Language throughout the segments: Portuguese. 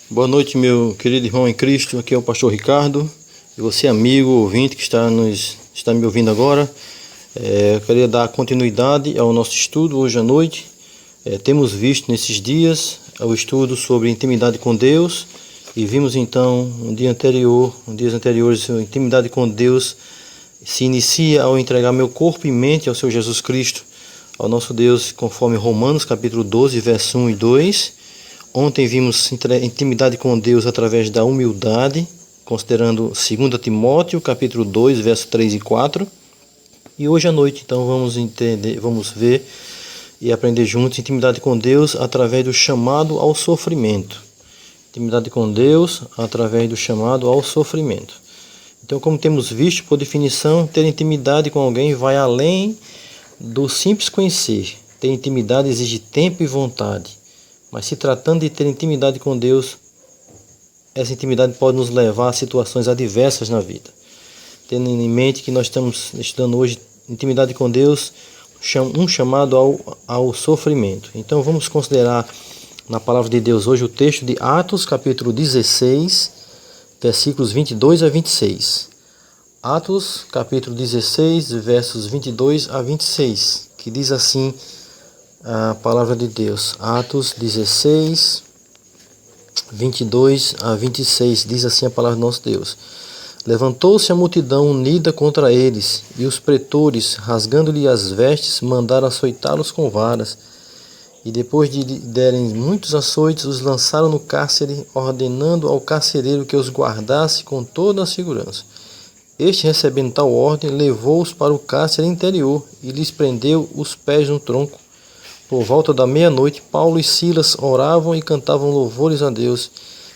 Boa noite, meu querido irmão em Cristo. Aqui é o pastor Ricardo. E você, amigo, ouvinte que está me ouvindo agora. Eu queria dar continuidade ao nosso estudo hoje à noite. Temos visto nesses dias o estudo sobre intimidade com Deus. E vimos então, dias anteriores, a intimidade com Deus se inicia ao entregar meu corpo e mente ao Senhor Jesus Cristo, ao nosso Deus, conforme Romanos capítulo 12, verso 1 e 2. Ontem vimos intimidade com Deus através da humildade, considerando 2 Timóteo capítulo 2, verso 3 e 4. E hoje à noite, então, vamos ver e aprender juntos intimidade com Deus através do chamado ao sofrimento. Intimidade com Deus através do chamado ao sofrimento. Então, como temos visto, por definição, ter intimidade com alguém vai além do simples conhecer. Ter intimidade exige tempo e vontade. Mas se tratando de ter intimidade com Deus, essa intimidade pode nos levar a situações adversas na vida. Tendo em mente que nós estamos estudando hoje intimidade com Deus, um chamado ao sofrimento. Então vamos considerar na palavra de Deus hoje o texto de Atos capítulo 16, versículos 22 a 26. Atos capítulo 16, versos 22 a 26, que diz assim a palavra de Deus. Atos 16, 22 a 26, diz assim a palavra do nosso Deus. Levantou-se a multidão unida contra eles, e os pretores, rasgando-lhe as vestes, mandaram açoitá-los com varas. E depois de derem muitos açoites, os lançaram no cárcere, ordenando ao carcereiro que os guardasse com toda a segurança. Este, recebendo tal ordem, levou-os para o cárcere interior e lhes prendeu os pés no tronco. Por volta da meia-noite, Paulo e Silas oravam e cantavam louvores a Deus,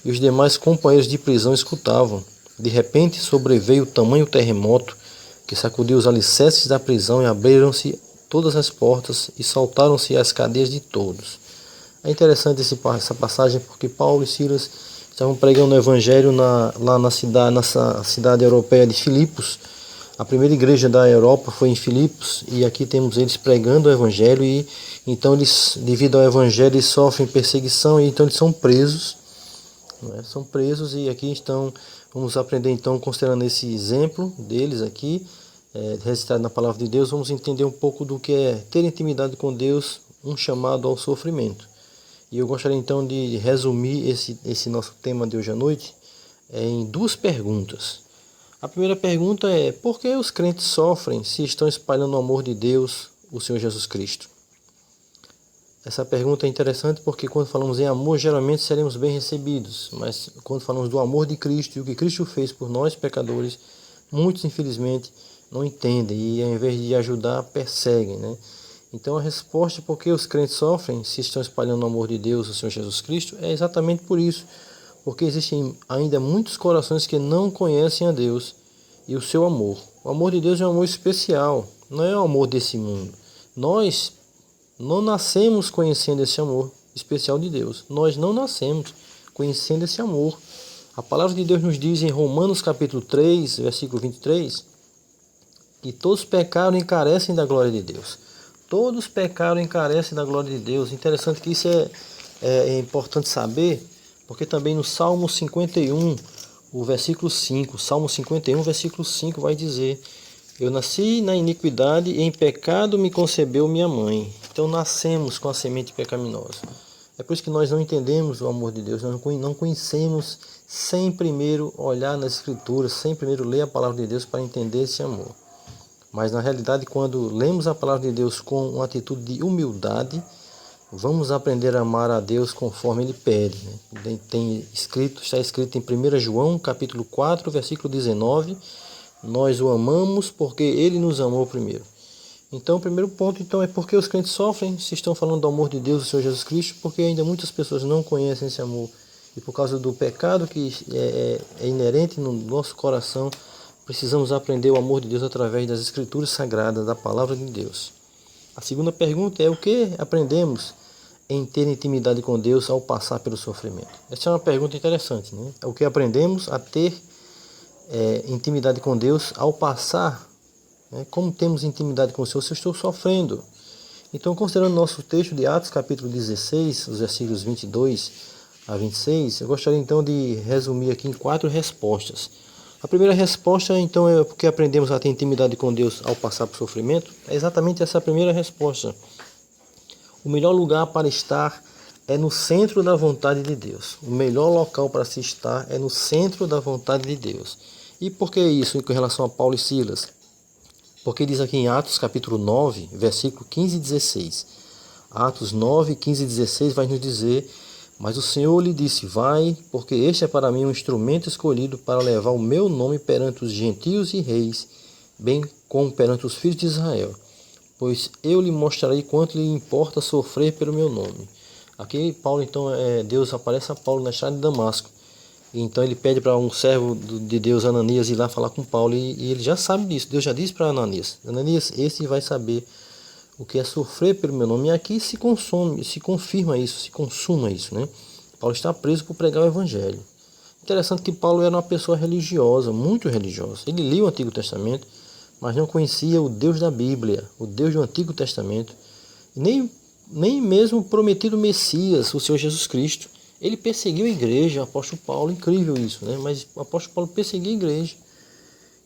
e os demais companheiros de prisão escutavam. De repente sobreveio tamanho terremoto que sacudiu os alicerces da prisão e abriram-se todas as portas e saltaram-se as cadeias de todos. É interessante essa passagem porque Paulo e Silas estavam pregando o evangelho lá nessa cidade europeia de Filipos. A primeira igreja da Europa foi em Filipos e aqui temos eles pregando o evangelho e então eles, devido ao evangelho, eles sofrem perseguição e então eles são presos. São presos e aqui estão, vamos aprender então, considerando esse exemplo deles aqui, registrado na palavra de Deus, vamos entender um pouco do que é ter intimidade com Deus, um chamado ao sofrimento. E eu gostaria então de resumir esse nosso tema de hoje à noite em duas perguntas. A primeira pergunta é: por que os crentes sofrem se estão espalhando o amor de Deus, o Senhor Jesus Cristo? Essa pergunta é interessante porque quando falamos em amor, geralmente seremos bem recebidos. Mas quando falamos do amor de Cristo e o que Cristo fez por nós, pecadores, muitos, infelizmente, não entendem e, ao invés de ajudar, perseguem, né? Então, a resposta por que os crentes sofrem se estão espalhando o amor de Deus, o Senhor Jesus Cristo, é exatamente por isso. Porque existem ainda muitos corações que não conhecem a Deus e o seu amor. O amor de Deus é um amor especial, não é o amor desse mundo. Nós não nascemos conhecendo esse amor especial de Deus. Nós não nascemos conhecendo esse amor. A palavra de Deus nos diz em Romanos capítulo 3, versículo 23, que todos pecaram e carecem da glória de Deus. Todos pecaram e carecem da glória de Deus. Interessante que isso é importante saber, porque também no Salmo 51, o versículo 5, Salmo 51, versículo 5 vai dizer: eu nasci na iniquidade e em pecado me concebeu minha mãe. Então nascemos com a semente pecaminosa. É por isso que nós não entendemos o amor de Deus, nós não conhecemos sem primeiro olhar nas Escrituras, sem primeiro ler a palavra de Deus para entender esse amor. Mas na realidade, quando lemos a palavra de Deus com uma atitude de humildade, vamos aprender a amar a Deus conforme Ele pede, né? Está escrito em 1 João capítulo 4, versículo 19, nós o amamos porque Ele nos amou primeiro. Então o primeiro ponto é porque os crentes sofrem se estão falando do amor de Deus, do Senhor Jesus Cristo, porque ainda muitas pessoas não conhecem esse amor. E por causa do pecado que é inerente no nosso coração, precisamos aprender o amor de Deus através das Escrituras Sagradas, da Palavra de Deus. A segunda pergunta é: o que aprendemos em ter intimidade com Deus ao passar pelo sofrimento? Essa é uma pergunta interessante, né? O que aprendemos a ter intimidade com Deus ao passar, né? Como temos intimidade com o Senhor se eu estou sofrendo? Então, considerando nosso texto de Atos capítulo 16, os versículos 22 a 26, eu gostaria então de resumir aqui em 4 respostas. A primeira resposta, então, é porque aprendemos a ter intimidade com Deus ao passar por sofrimento. É exatamente essa a primeira resposta. O melhor lugar para estar é no centro da vontade de Deus. O melhor local para se estar é no centro da vontade de Deus. E por que isso com relação a Paulo e Silas? Porque diz aqui em Atos capítulo 9, versículo 15 e 16. Atos 9, 15 e 16 vai nos dizer: mas o Senhor lhe disse: vai, porque este é para mim um instrumento escolhido para levar o meu nome perante os gentios e reis, bem como perante os filhos de Israel. Pois eu lhe mostrarei quanto lhe importa sofrer pelo meu nome. Aqui Paulo, então, Deus aparece a Paulo na estrada de Damasco. Então ele pede para um servo de Deus, Ananias, ir lá falar com Paulo, e ele já sabe disso. Deus já disse para Ananias: Ananias, esse vai saber o que é sofrer pelo meu nome. E aqui se confirma isso, se consuma isso, né? Paulo está preso por pregar o evangelho. Interessante que Paulo era uma pessoa religiosa, muito religiosa. Ele lia o Antigo Testamento, mas não conhecia o Deus da Bíblia, o Deus do Antigo Testamento, nem mesmo o prometido Messias, o Senhor Jesus Cristo. Ele perseguiu a igreja, o apóstolo Paulo, incrível isso, né? Mas o apóstolo Paulo perseguiu a igreja.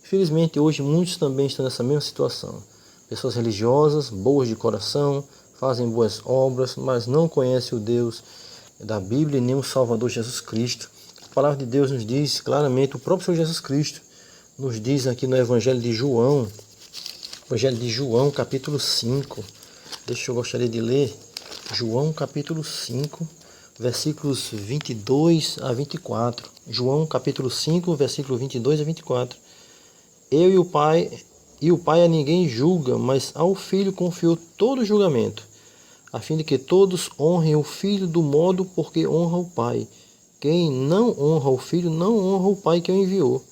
Infelizmente, hoje muitos também estão nessa mesma situação. Pessoas religiosas, boas de coração, fazem boas obras, mas não conhecem o Deus da Bíblia e nem o Salvador Jesus Cristo. A palavra de Deus nos diz claramente, o próprio Senhor Jesus Cristo nos diz aqui no Evangelho de João, capítulo 5. Eu gostaria de ler João capítulo 5, versículos 22 a 24. João capítulo 5, versículo 22 a 24. Eu e o Pai a ninguém julga, mas ao Filho confiou todo o julgamento, a fim de que todos honrem o Filho do modo porque honra o Pai. Quem não honra o Filho, não honra o Pai que o enviou.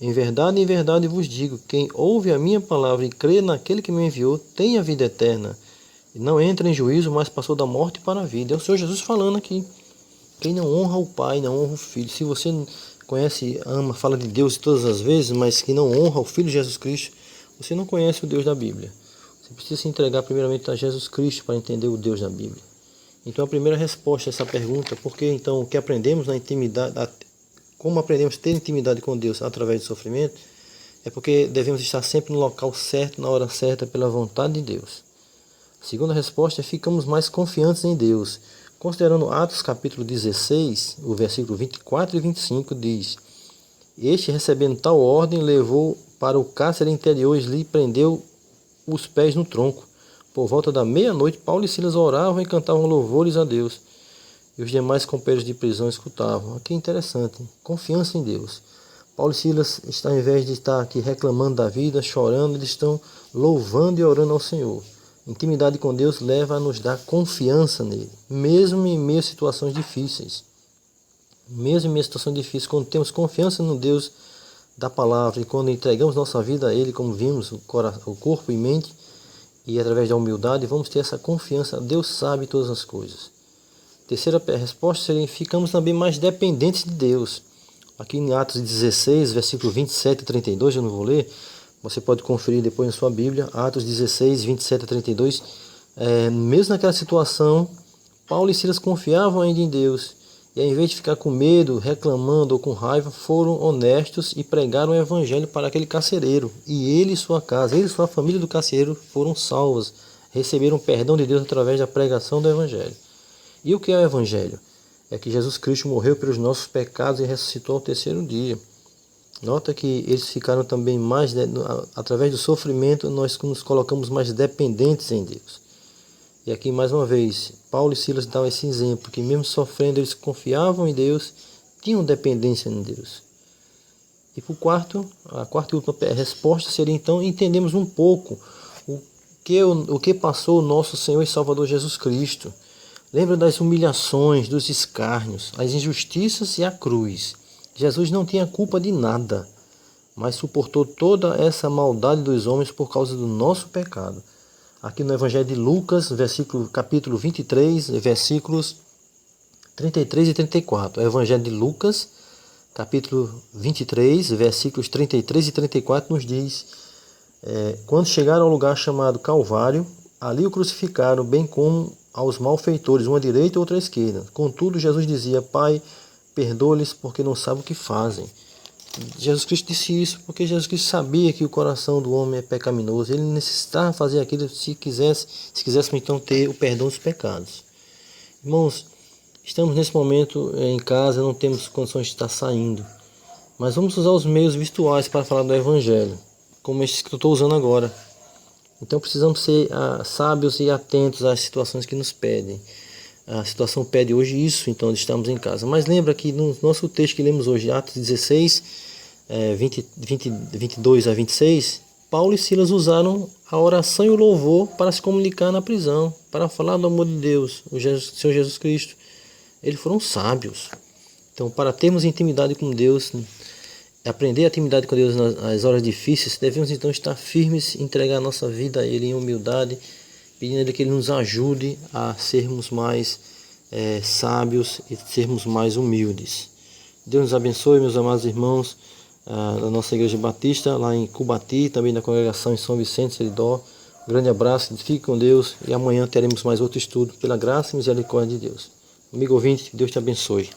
Em verdade vos digo, quem ouve a minha palavra e crê naquele que me enviou, tem a vida eterna. E não entra em juízo, mas passou da morte para a vida. É o Senhor Jesus falando aqui. Quem não honra o Pai, não honra o Filho. Se você conhece, ama, fala de Deus todas as vezes, mas que não honra o Filho Jesus Cristo, você não conhece o Deus da Bíblia. Você precisa se entregar primeiramente a Jesus Cristo para entender o Deus da Bíblia. Então a primeira resposta a essa pergunta, porque então o que aprendemos na intimidade, como aprendemos a ter intimidade com Deus através do sofrimento, é porque devemos estar sempre no local certo, na hora certa, pela vontade de Deus. A segunda resposta é: ficamos mais confiantes em Deus. Considerando Atos capítulo 16, o versículo 24 e 25 diz: este, recebendo tal ordem, levou para o cárcere interior e lhe prendeu os pés no tronco. Por volta da meia-noite, Paulo e Silas oravam e cantavam louvores a Deus. E os demais companheiros de prisão escutavam. Aqui é interessante, confiança em Deus. Paulo e Silas, ao invés de estar aqui reclamando da vida, chorando, eles estão louvando e orando ao Senhor. Intimidade com Deus leva a nos dar confiança nele, mesmo em meio a situações difíceis. Mesmo em meio a situações difíceis, quando temos confiança no Deus da palavra e quando entregamos nossa vida a Ele, como vimos, o corpo e mente, e através da humildade, vamos ter essa confiança. Deus sabe todas as coisas. Terceira resposta seria: ficamos também mais dependentes de Deus. Aqui em Atos 16, versículo 27 e 32, eu não vou ler, você pode conferir depois na sua Bíblia, Atos 16, 27 a 32. Mesmo naquela situação, Paulo e Silas confiavam ainda em Deus, e ao invés de ficar com medo, reclamando ou com raiva, foram honestos e pregaram o Evangelho para aquele carcereiro. E ele e sua casa, ele e sua família do carcereiro foram salvos, receberam perdão de Deus através da pregação do Evangelho. E o que é o Evangelho? É que Jesus Cristo morreu pelos nossos pecados e ressuscitou ao terceiro dia. Nota que eles ficaram também mais, através do sofrimento, nós nos colocamos mais dependentes em Deus. E aqui mais uma vez, Paulo e Silas dão esse exemplo, que mesmo sofrendo eles confiavam em Deus, tinham dependência em Deus. E a quarta e última resposta seria então: entendemos um pouco o que passou o nosso Senhor e Salvador Jesus Cristo. Lembra das humilhações, dos escárnios, as injustiças e a cruz. Jesus não tinha culpa de nada, mas suportou toda essa maldade dos homens por causa do nosso pecado. Aqui no Evangelho de Lucas, capítulo 23, versículos 33 e 34. O Evangelho de Lucas, capítulo 23, versículos 33 e 34 nos diz: quando chegaram ao lugar chamado Calvário, ali o crucificaram, bem como aos malfeitores, uma à direita e outra à esquerda. Contudo, Jesus dizia: Pai, perdoa-lhes porque não sabem o que fazem. Jesus Cristo disse isso porque Jesus Cristo sabia que o coração do homem é pecaminoso. Ele necessitava fazer aquilo se quisesse então ter o perdão dos pecados. Irmãos, estamos nesse momento em casa, não temos condições de estar saindo. Mas vamos usar os meios virtuais para falar do Evangelho, como estes que eu estou usando agora. Então precisamos ser sábios e atentos às situações que nos pedem. A situação pede hoje isso, então estamos em casa. Mas lembra que no nosso texto que lemos hoje, Atos 16, 22 a 26, Paulo e Silas usaram a oração e o louvor para se comunicar na prisão, para falar do amor de Deus, o Senhor Jesus Cristo. Eles foram sábios. Então, para termos intimidade com Deus, aprender a intimidade com Deus nas horas difíceis, devemos então estar firmes, entregar a nossa vida a Ele em humildade, pedindo a Ele que Ele nos ajude a sermos mais sábios e sermos mais humildes. Deus nos abençoe, meus amados irmãos, da nossa Igreja Batista, lá em Cubati, também da congregação em São Vicente, Seridó. Um grande abraço, fique com Deus e amanhã teremos mais outro estudo, pela graça e misericórdia de Deus. Amigo ouvinte, que Deus te abençoe.